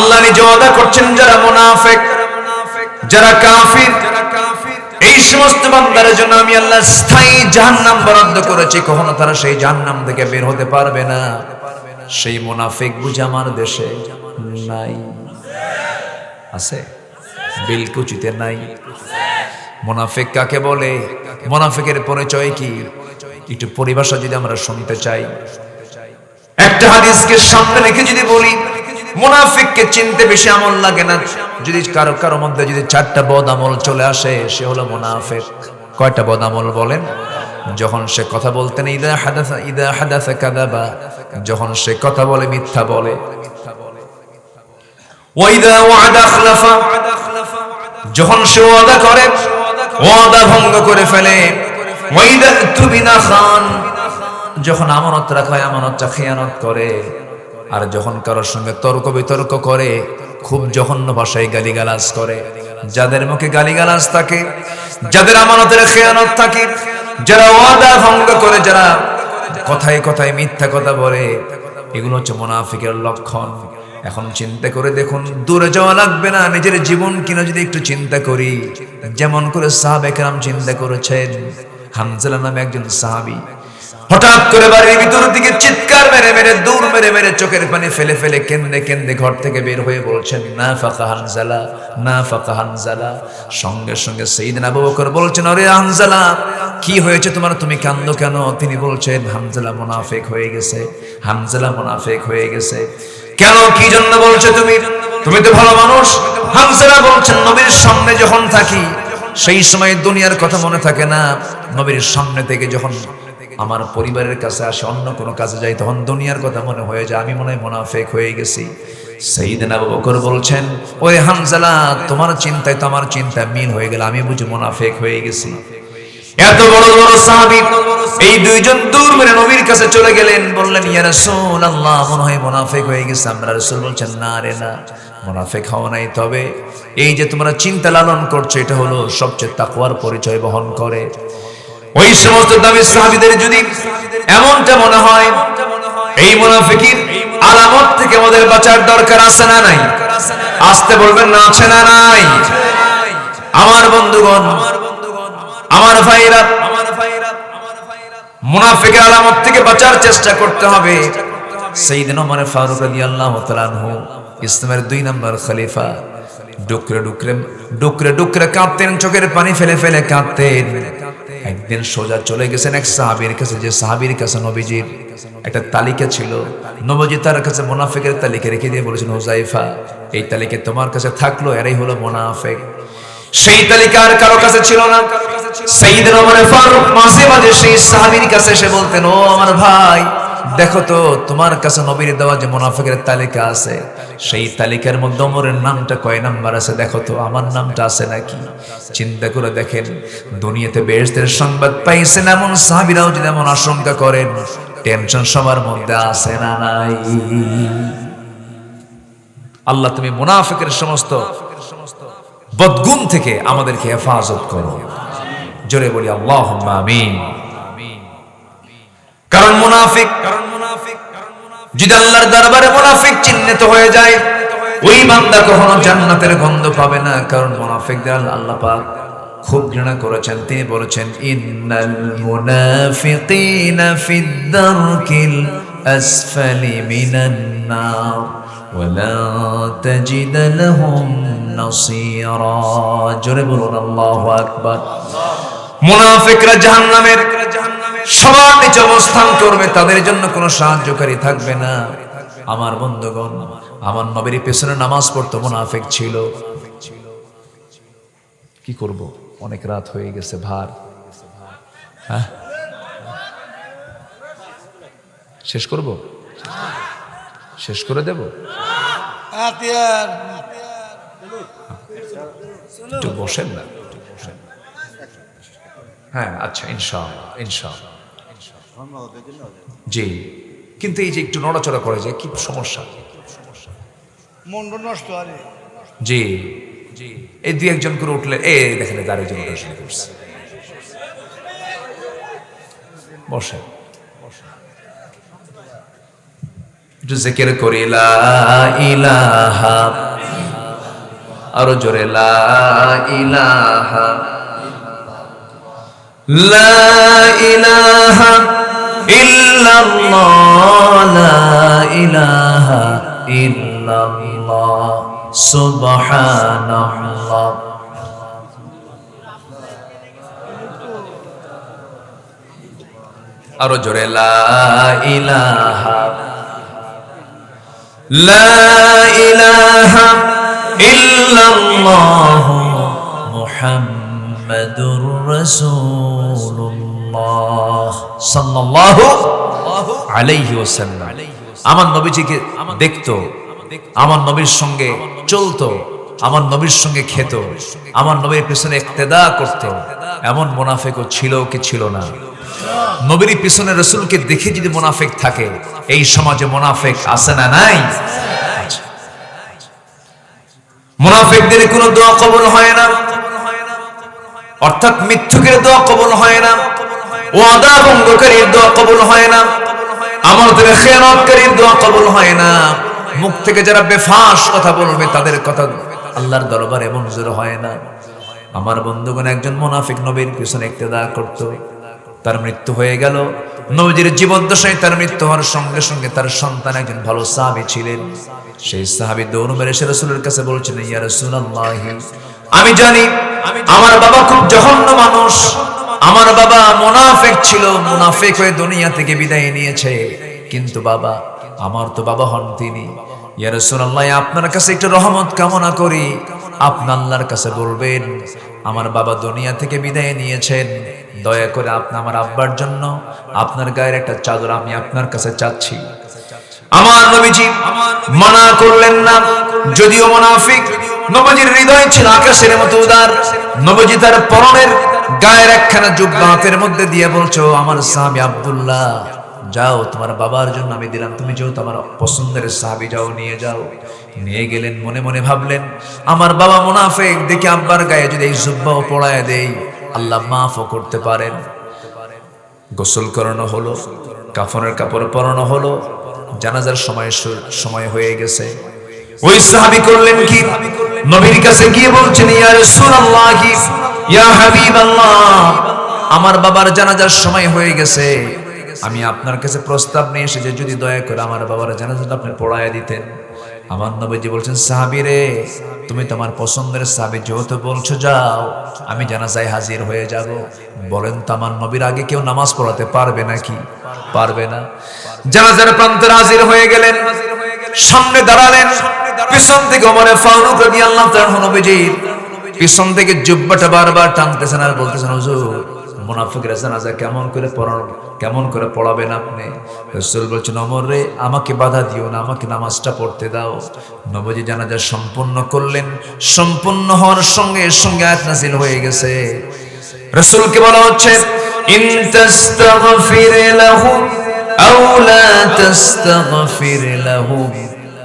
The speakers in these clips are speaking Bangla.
আল্লাহ নিজে ওয়াদা করছেন যারা মুনাফিক, যারা কাফির, এই সমস্ত বান্দার জন্য আমি আল্লাহ স্থায়ী জাহান্নাম বরাদ্দ করেছি, কখনো তারা সেই জাহান্নাম থেকে বের হতে পারবে না। সেই মুনাফিক বুঝি আমার দেশে নাই? আছে? বিলকুচিতে নাই। মুনাফিক কাকে বলে? মুনাফিকের পরিচয় কি? একটু পরিভাষা যদি আমরা শুনতে চাই, একটা হাদিসকে সামনে রেখে যদি বলি, মুনাফিককে চিনতে বেশি আমল লাগে না। যদি কারো মধ্যে যদি 4টা বদ আমল চলে আসে, সে হলো মুনাফিক। কয়টা বদ আমল বলেন? যখন সে কথা বলতেন ইদা হাদাসা কাযাবা, যখন সে কথা বলে মিথ্যা বলে। ওয়া ইদা ওয়া'আদা আখলাফা, যখন সে ওয়াদা করে ওয়াদা ভঙ্গ করে ফেলে। ওয়া ইদা তুবিনা খান, যখন আমানত রাখা হয় আমানতটা খেয়ানত করে। আর যখন কারোর সঙ্গে তর্ক বিতর্ক করে, খুব জঘন্য ভাষায় গালিগালাজ করে। যাদের মুখে গালিগালাজ থাকে, যাদের আমানতের খেয়ানত থাকে, যারা ওয়াদা ভঙ্গ করে, যারা কথায় কথায় মিথ্যা কথা বলে, এগুলো হচ্ছে মুনাফিকের লক্ষণ। এখন চিন্তা করে দেখুন, দূরে যাওয়া লাগবে না, নিজের জীবন কিনা যদি একটু চিন্তা করি, যেমন করে সাহাবে কেরাম চিন্তা করেছেন। হানজালা নামে একজন সাহাবী হঠাৎ করে বাড়ির ভিতর দিকে চিৎকার মেরে মেরে, দৌড় মেরে মেরে, চোখের পানি ফেলে ফেলে, কেন্দে কেন্দে ঘর থেকে বের হয়ে বলছেন নাফাকা হানজালা, নাফাকা হানজালা। সঙ্গে সঙ্গে সাইয়েদনা আবু বকর বলছেন, আরে হানজালা কি হয়েছে তোমার, তুমি কান্দো কেন? তিনি বলছেন হানজালা মুনাফিক হয়ে গেছে, হানজালা মুনাফিক হয়ে গেছে। কেন, কি জন্য বলছো তুমি? তুমি তো ভালো মানুষ। হানজালা বলছেন, নবীর সামনে যখন থাকি সেই সময় দুনিয়ার কথা মনে থাকে না, নবীর সামনে থেকে যখন আমার পরিবারের কাছে আসে, অন্য কোনো কাজে যাই, তখন দুনিয়ার কথা মনে হয়ে যায়, আমি মনে হয় মুনাফিক হয়ে গেছি। সাইয়েদনা আবু বকর বলছেন, ওরে হানজালা, তোমার চিন্তায় তো আমার চিন্তা মিল হয়ে গেল, আমি বুঝি মুনাফিক হয়ে গেছি। এত বড় বড় সাহাবী এই দুইজন দূর মেরে নবীর কাছে চলে গেলেন, বললেন ইয়া রাসূলুল্লাহ, মনে হয় মুনাফিক হয়ে গেছে। আমরা রাসূল বলছেন, না রে না, মুনাফিক হও নাই, তবে এই যে তোমরা চিন্তা লালন করছো, এটা হলো সবচেয়ে তাকওয়ার পরিচয় বহন করে। ওই সমস্ত দামি সাহাবীদের যদি এমনটা মনে হয়, এই মুনাফিকের আলামত থেকে আমাদের বাঁচার দরকার আছে না নাই? আসতে বলবেন না, আছে না নাই? আমার বন্ধুগণ, আমার ভাইরা, মুনাফিকের আলামত থেকে বাঁচার চেষ্টা করতে হবে। সাইয়েদনা ওমর ফারুক রাদিয়াল্লাহু তাআলা আনহু, ইসলামের 2 নম্বর খলিফা, ডুকরে ডুকরে ডুকরে ডুকরে কাঁদতেন, চোখের পানি ফেলে ফেলে কাঁদতেন। একদিন সোজা চলে গেছেন এক সাহাবীর কাছে, যে সাহাবীর কাছে নবীজির একটা তালিকা ছিল। নবীজি তার কাছে মুনাফিকের তালিকা রেখে দিয়ে বলেছেন, হুযায়ফা, এই তালিকা তোমার কাছে থাকলো, এরাই হলো মুনাফিক। সেই তালিকা আর কারো কাছে ছিল না। সাইয়েদনা ওমর ফারুক মাঝে মাঝে সেই সাহাবীর কাছে এসে বলতেন, ও আমার ভাই, দেখো তো তোমার কাছে নবীর দেওয়া যে মুনাফিকের তালিকা আছে, সেই তালিকার মধ্যে ওমরের নামটা কয় নাম্বার আছে দেখো তো, আমার নামটা আছে নাকি? চিন্তা করে দেখেন, দুনিয়াতে বেহেশতের সংবাদ পাইছেন এমন সাহাবীরাও যদি এমন আশঙ্কা করেন, টেনশন সবার মধ্যে আছে না নাই? আল্লাহ তুমি মুনাফিকের সমস্ত বদগুণ থেকে আমাদেরকে হেফাজত করো। জোরে বলি আল্লাহুম্মা আমিন। কারণ মুনাফিক যদি আল্লাহর দরবারে মুনাফিক চিহ্নিত হয়ে যায়, ওই বান্দা কখনো জান্নাতের গন্ধ পাবে না। কারণ মুনাফিকদের আল্লাহ পাক খুব ঘৃণা করেছেন। তিনি বলেছেন, ইন্নাল মুনাফিকিনা ফিদ দারকিল আসফালি মিনান নার ওয়ালা তাজিদ লাহুম নাসীরা। জোরে বলুন আল্লাহু আকবার। মুনাফিকরা জাহান্নামের সবার নিচে অবস্থান করবে, তাদের জন্য কোনো সাহায্যকারী থাকবে না। আমার বন্ধুগণ, আমার নবীর পেছনে নামাজ পড়তো মুনাফিক ছিল। কি করব, অনেক রাত হয়ে গেছে, ভার। হ্যাঁ, শেষ করব, শেষ করে দেব। একটু বসেন না। হ্যাঁ, আচ্ছা, ইনশাআল্লাহ ইনশাআল্লাহ। জি, কিন্তু এই যে একটু নড়াচড়া করে যে কি সমস্যা, মন নষ্ট আরে। জি জি, এই 2-1 করে উঠলে এই দেখেন দাঁড়িয়ে জন্য শুরু করছে। বসে একটু জিকির করি লা ইলাহা, আরো জোরে লা ইলাহা, লা ইলাহা ইল্লাল্লাহ, লা ইলাহা ইল্লাল্লাহ, সুবহানাল্লাহ। আরো জোরে লা ইলাহা, লা ইলাহা ইল্লাল্লাহ, মুহাম্মাদুর রাসূলুল্লাহ সাল্লাল্লাহু আলাইহি ওয়াসাল্লাম। আমার নবীজিকে দেখতো, আমার নবীর সঙ্গে চলতো, আমার নবীর সঙ্গে খেত, আমার নবীর পিছনে ইক্তেদা করত, এমন মুনাফিকও ছিল কি ছিল না? নবীর পিছনে রাসূলকে দেখে যদি মুনাফিক থাকে, এই সমাজে মুনাফিক আছে না নাই? মুনাফিকদের কোনো দোয়া কবুল হয় না, অর্থাৎ মিথ্যুকের দোয়া কবুল হয় না, ওয়াদা ভঙ্গকারীর দোয়া কবুল হয় না, আমানতের খেয়ানতকারীর দোয়া কবুল হয় না। মুখ থেকে যারা বেফাস কথা বলবে তাদের কথা আল্লাহর দরবারে মঞ্জুর হয় না। আমার বন্ধুগণ, একজন মুনাফিক নবীর পিছনে ইক্তেদা করত, তার মৃত্যু হয়ে গেল। নবীজির জীবদ্দশায় তার মৃত্যু হওয়ার সঙ্গে সঙ্গে তার সন্তান একজন ভালো সাহাবী ছিলেন। সেই সাহাবী দৌড় মেরে এসে রাসূলের কাছে বলছেন, ইয়া রাসূলুল্লাহ, আমি জানি আমার বাবা খুব জঘন্য মানুষ, আমার বাবা মুনাফিক ছিল, মুনাফিক হয়ে দুনিয়া থেকে বিদায় নিয়েছে, কিন্তু বাবা, আমার তো বাবা হন তিনি। ইয়া রাসূলুল্লাহ, আপনার কাছে একটু রহমত কামনা করি, আপনি আল্লাহর কাছে বলবেন আমার বাবা দুনিয়া থেকে বিদায় নিয়েছেন, দয়া করে আপনি আমার আব্বার জন্য আপনার গায়ের একটা চাদর আমি আপনার কাছে চাচ্ছি। আমার নবীজি মানা করলেন না, যদিও মুনাফিক, নবীজির হৃদয় ছিল আকাশের মতো উদার। নবীজি তার পরনের গায়ের একখানা জুব্বা হাতের মধ্যে দিয়ে বলছো, আমার সাহাবী আব্দুল্লাহ, যাও তোমার বাবার জন্য আমি দিলাম, তুমি যেহেতু আমার পছন্দের সাহাবী, যাও নিয়ে যাও। নিয়ে গেলেন। মনে মনে ভাবলেন, আমার বাবা মুনাফিক, দেখি আব্বার গায়ে যদি এই জুব্বাও পড়ায় দেই, আল্লাহ মাফও করতে পারেন। গোসল করানো হলো, কাফনের কাপড় পরানো হলো, জানাজার সময় হয়ে গেছে। ওই সাহাবী করলেন কি, নবীর কাছে গিয়ে বলছেন, ইয়া রাসূলুল্লাহ, ইয়া হাবিবাল্লাহ, আমার বাবার জানাজার সময় হয়ে গেছে, আমি আপনার কাছে প্রস্তাব নিয়ে এসেছি, যদি দয়া করে আমার বাবার জানাজাটা আপনি পড়ায় দিতেন। আমার নবীজি বলছেন, সাহাবী রে, তুমি তোমার পছন্দের সাহাবী যেহেতু বলছো, যাও, আমি জানাজায় হাজির হয়ে যাব। বলেন তো, আমার নবীর আগে কেউ নামাজ পড়াতে পারবে নাকি? পারবে না। জানাজার প্রান্তে হাজির হয়ে গেলেন, সামনে দাঁড়ালেন, পিছন থেকে ওমর ফারুক রাদিয়াল্লাহু তাআলা নবীজির পিছন থেকে জুব্বাটা বারবার টানতেছেন আর বলতেছেন, হুজুর, মুনাফিকের জানাজা কেমন করে পড়াবেন আপনি? রাসূল বলছেন, ওমর রে, আমাকে বাধা দিও না, আমাকে নামাজটা পড়তে দাও। নবীজি জানাজা সম্পূর্ণ করলেন। সম্পূর্ণ হওয়ার সঙ্গে সঙ্গে আয়াত নাযিল হয়ে গেছে। রাসূলকে বলা হচ্ছে, ইন তাস্তাগফির লাহুম আও লা তাস্তাগফির লাহুম,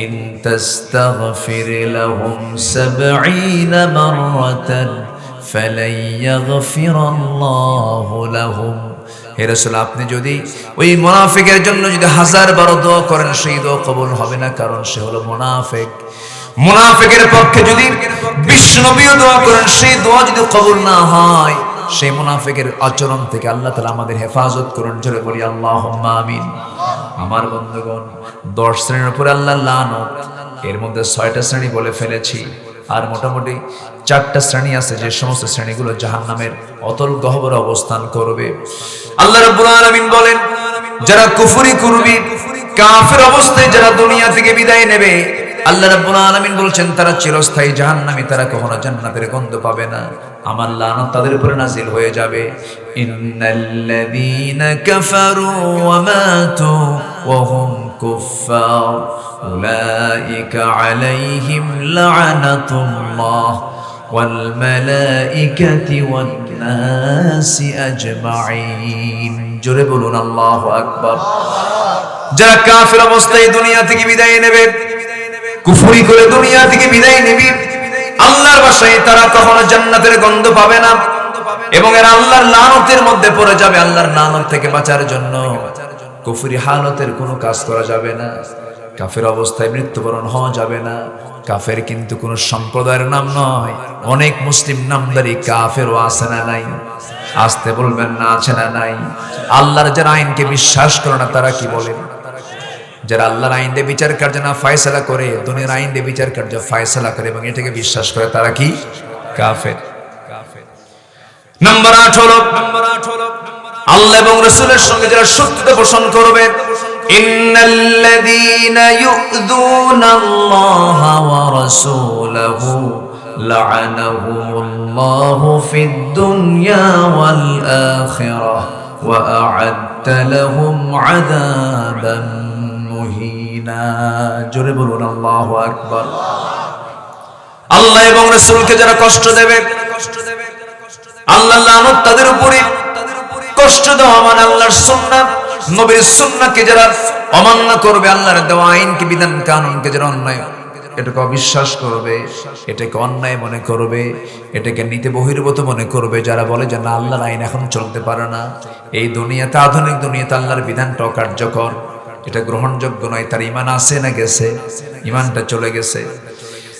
ইন তাস্তাগফির লাহুম ৭০ মাররাতান ফালাই ইয়াগফিরাল্লাহু লাহুম। হে রাসূল, আপনি যদি ওই মুনাফিকের জন্য যদি ১০০০ বার দোয়া করেন, সেই দোয়া কবুল হবে না, কারণ সে হলো মুনাফিক। মুনাফিকের পক্ষে যদি বিশ্ব নবীও দোয়া করেন, সেই দোয়া যদি কবুল না হয়, সেই মুনাফিকের আচরণ থেকে আল্লাহ তাআলা আমাদের হেফাজত করুন। জোরে বলি আল্লাহুম্মা আমিন। আমার বন্ধুগণ, ১০ শ্রেণীর উপরে আল্লাহর লানত, এর মধ্যে ৬টা শ্রেণী বলে ফেলেছি, আর মোটামুটি 4টা শ্রেণী আছে, যে সমস্ত শ্রেণীগুলো জাহান্নামের অতল গহ্বরে অবস্থান করবে। আল্লাহ রাব্বুল আলামিন বলেন, যারা কুফরি করবে, কাফের অবস্থায় যারা দুনিয়া থেকে বিদায় নেবে, আল্লাহ রাব্বুল আলামিন বলছেন তারা চিরস্থায়ী জাহান্নামী, তারা কখনো জান্নাতের গন্ধ পাবে না। আমার লানত তাদের উপরে নাযিল হয়ে যাবে। ইন্নাল্লাযীনা কাফারু ওয়া মাতু ওয়া হুম কুফফার উলাইকা আলাইহিম লা'নাতুল্লাহ ওয়াল মালাইকাতি ওয়ান নাসি আজমাইন। জোরে বলুন আল্লাহু আকবার। যারা কাফের অবস্থায় দুনিয়া থেকে বিদায় নেবে, কুফরি করে দুনিয়া থেকে বিদায় নেবে, আল্লাহর বাসায় তারা কখনো জান্নাতের গন্ধ পাবে না, এবং এরা আল্লাহর লানতের মধ্যে পড়ে যাবে। আল্লাহর লানত থেকে বাঁচার জন্য কুফরি হালতের কোনো কাজ করা যাবে না। কাফের অবস্থায় মৃত্যুবরণ হওয়া যাবে না। কাফের কিন্তু কোন সম্প্রদায়ের নাম নয়, অনেক মুসলিম নামদারি কাফেরও আছে না নাই? আসতে বলবেন না, আছে না নাই? আল্লাহর যারা আইনকে বিশ্বাস করে না তারা কি বলেন? যারা আল্লাহর আইন দিয়ে বিচার কার্য না ফয়সালা করে, দুনিয়ার আইন দিয়ে বিচার কার্য ফয়সালা করে এবং এটাকে বিশ্বাস করে, তারা কি? কাফের। নাম্বার 8 হলো আল্লাহ এবং রাসূলের সঙ্গে যারা শত্রুতা পোষণ করবে, ইন্নাল্লাযীনা ইউযুনাল্লাহা ওয়া রাসূলাহু লা'আনাহুমুল্লাহু ফিদ দুনিয়া ওয়াল আখিরাহ ওয়া আ'আদ্দা লাহুম আযাবান মুহিনা। জোরে বলুন আল্লাহু আকবার। আল্লাহ এবং রাসূলকে যারা কষ্ট দেবে, আল্লাহ লানত তাদের উপরে। কষ্ট দেওয়া মানে আল্লাহর সুন্নাত, নবীর সুন্নাহকে যারা অমান্য করবে, আল্লাহর দেওয়া আইনকে, বিধান কানুনকে যারা অন্যায়, এটাকে অবিশ্বাস করবে, এটাকে অন্যায় মনে করবে, এটাকে নীতি বহির্ভূত মনে করবে, যারা বলে যে না আল্লাহর আইন এখন চলতে পারে না, এই দুনিয়াতে, আধুনিক দুনিয়াতে আল্লাহর বিধানটা অকার্যকর, এটা গ্রহণযোগ্য নয়, তার ঈমান আছে না গেছে? ঈমানটা চলে গেছে।